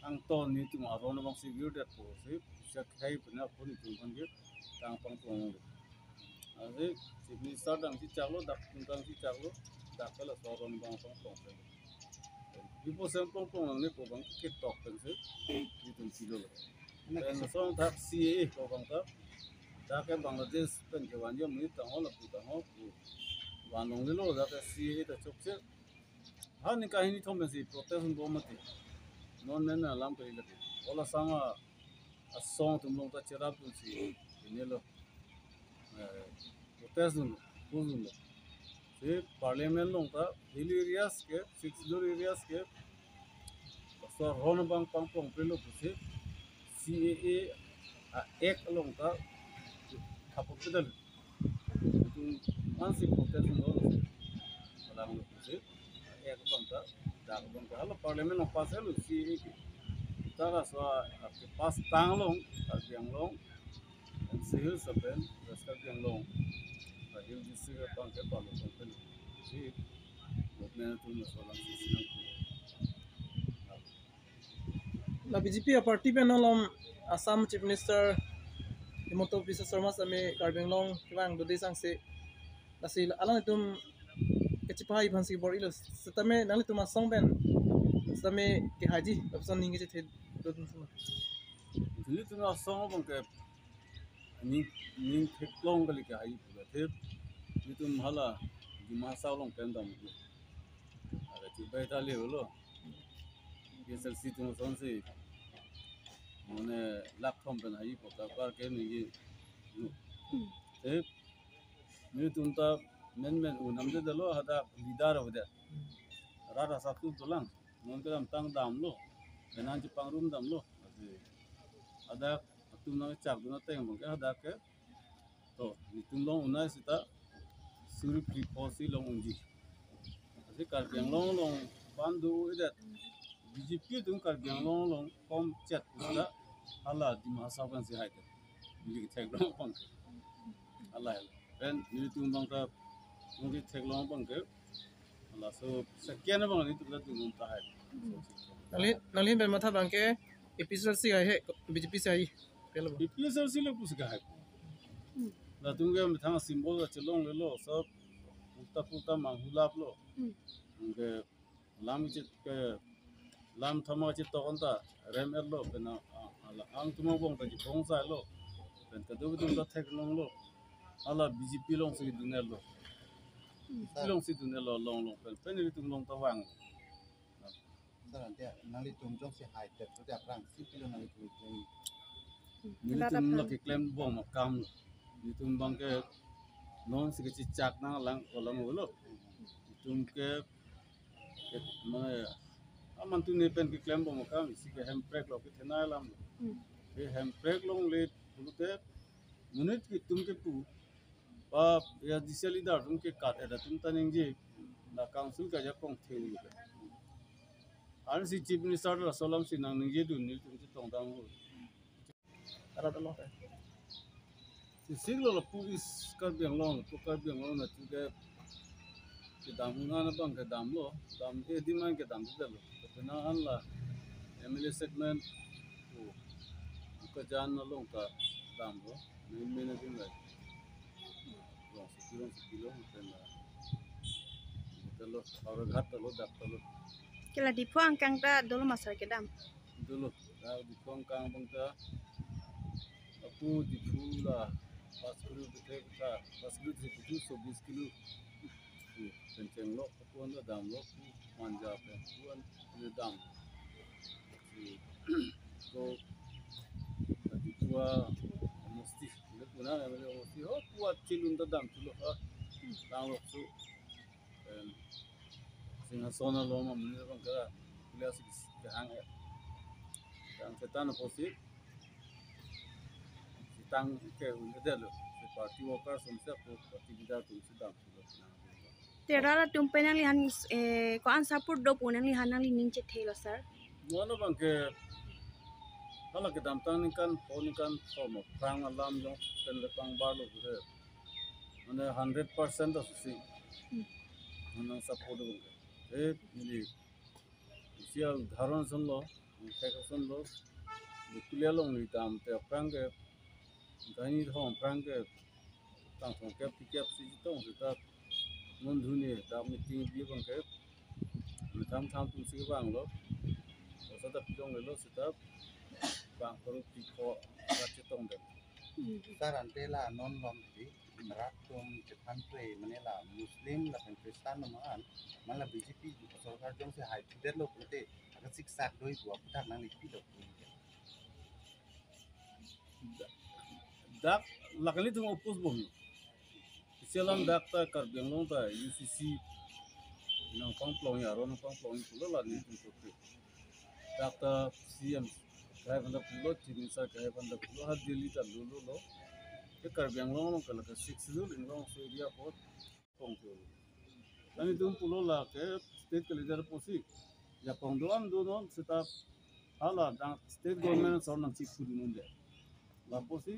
ang to ni tu aron bang sigure dat po si sak hai puna pun tu kan ge tang pang pong ase si ni sa dang si chalo dak tang si chalo dak kala so ron bang pang pong ipo sem pong pong ang ne ko bang ke tok kan se ni tu si lo dan so thak si e ko bang ta da ke Bangladesh pen ke wan yo mi tang ho la pu tang ho wan long le lo da ke si e ta chok se ha ni ka hi ni thom si protest bo ma ti non men na lam pe le ola sama a song tum long ta cherap tu si ne lo protest dun buzun lo se parliament long ta hill areas ke six door areas ke so ron bang pang pong pe lo se CAA a ek long ta thapok pe dal tu ansi protest lo wala lo se ek pang ta da bang ta hala parliament long pas lo CAA ke tara so ke pas tang long biang long sehil saben raskar biang long hill district pang ke palo pang pe si botne tu na so lang si sinang La BJP a party pe nolom Assam Chief Minister Himanta Biswa Sarma same Karbenglong kiwang do desang se lasil alang itum kechipai bhansi bor ilo setame nali tuma songben setame ke haji option ninge che the do dun suma dili tu na song bang ke ni theklong kali ke ai pura the ni tu hala di masa long pen dam ni ada ti bai ta le lo ye sel si tu son se mone lap thom pen ai pota par ke ni ye the ni tu ta men unam de lo hada lidar ho de rara sa tu tolang non ke dam tang dam lo menan ji pang rum dam lo ada tu na chak du na teng bang ke ada ke to ni tu long unai sita suri pri posi long unji ase kar biang long bandu ida BJP tung kar biang long kom chat usda ala di masa kan si haite ni thek long pang ala ben ni tung bang ta ni thek long pang ke ala so sakyan bang ni tu la tung ta hai nalin be matha bang ke episode si hai BJP se ai pelo episode si le pus ga hai la tung ge thang symbol la chelong le lo sab puta manghulap lo ke lam chit ke lam thama chit to konta rem el lo pena ala ang tuma bong ta ji bong sa lo pen ka du ta thek long lo ala BJP long si dunel lo long si dunel lo long pen ni tung long ta wang Sarante nali tum jong si high tech to jak rang 10 kilo nali tum ni tum la ke claim bong ma kam ni tum bang ke non si ke chak na lang olang lo tum ke mana aman tu ni pen ke claim bong ma kam si ke handbrake lo ke thena lam ke handbrake long le bulute minute ki tum ke pu pa ya disali dar tum ke kat ada tum taning ji na council ka ja kong theu lu ar si chief minister la solam si nang je du ni tum tong dang lo ara do lo si siglo la police ka biang long na tu ke dam na bang ke dam lo dam e di man ke dam de lo to na an la MLA segment ko jan na long ka dam lo ni na din la long si kilo pen la lo aur ghat lo dak lo Kila di puang kang ta dulu masar ke dam. dulu di kong kang bang ta aku di pula pas kilo tu so 20 kilo kenceng lo aku anda dam lo manja pe tuan ni dam so di tua mesti le puna le mesti ho kuat cilun ta dam tulo ha dam lo su singa sona lo ma mun bang ka kuliah ke hang dan setan posi tang ke udah lo party worker somsa ko party bidar tu sedang tu Terara tumpe nang lihan ko an sapur do punang lihan nang lining che thelo sir. Mana bang ke kalau kita tang ni kan form perang alam jo pen lepang balu bude mana 100% of si mana support bang ini sial dharon sun lo Kekson lo kuliah long ni tam te prang ke gani thong prang ke tang thong ke pikap si tong kita ngon dhuni dam ni ting bi bang ke tham tham tu si bang lo so ta pilong lo sita bang koru piko ka chitong de Saran tela non lom ti merat tum Japan pre manela Muslim la pen Kristen naman mala BJP ju sarkar jong se hai der lo pute aga siksak doi buat tak nang lipi lo dak lakali tu opus bom sialam dak ta kar beng long ta UCC nang pang plong ya ro nang pang plong pulo la ni tu ke dak ta CM kai banda pulo chini sa kai banda pulo ha Delhi ta lo lo ke kar beng long ka la ka 6 lu ling long so dia pot pong ke lani tu pulo la ke state ka leader posi ya pong doan do non sita hala dang state government sor nang chi fu dun de la posi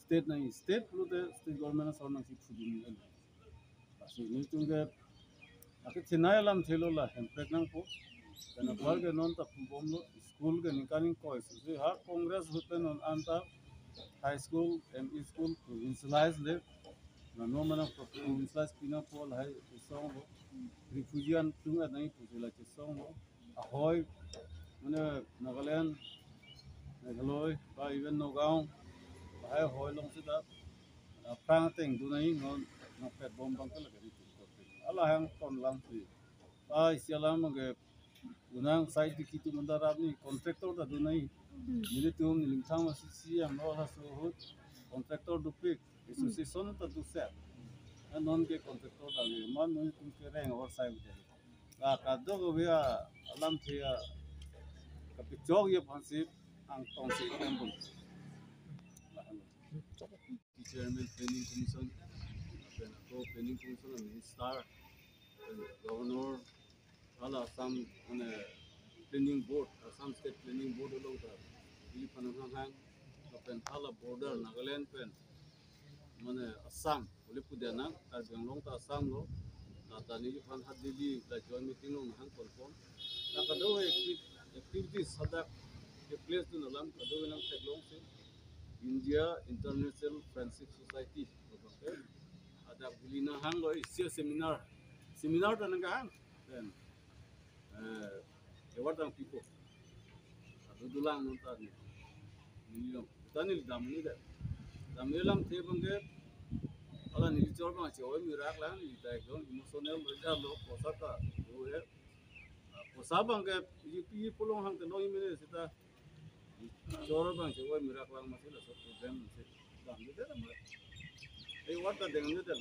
state nahi state pulo de state government sor nang chi fu dun deasi ni tu ke Aku Chennai lam thelo la hempek nang po kana bal ke non ta bom lo school ke nikaning ko se ha congress hote non anta high school ME school provincialize le na no mana provincialize pina pol hai song lo refugean tunga nai pusela che song lo ahoy mana Nagaland Meghaloi ba even Nagaon hai hoy long se da prang teng du nai non na pet bom bang ka la ke ala hang kon lam ti sialam ke unang side di kitu mandarab ni kontraktor da dunai nili tum niling thang ma si am lo ha so hut kontraktor du pik association ta du set non ke kontraktor da le man non tum ke reng or sai de ka do go ya alam the ya ka pi jog ye phansi ang tong si kembun chairman planning commission then planning commission minister governor all Assam planning board, Assam state planning board along the Philippine pen all border Nagaland pen Assam Ulipudana as long to Assam lo tani pan hadili la join meeting on hang confirm nakado activities sada ke place to nalam kado nang teglong se India International Friendship Society okay ada bulina hang lo seminar tanang hang then Ewartang people. Dulang nonton ni. Nilom. Tani damni dah. Damni lam the bangke. Ala nilicor bang cewek mirak lah ni. Dah itu emosional mereka lo posa ka. Lo ya. Posa bangke. Ini pulong hang tenong ini kita. Cor bang cewek mirak lah masih lah satu program masih. Damni dah. Ewarta dengan itu dah.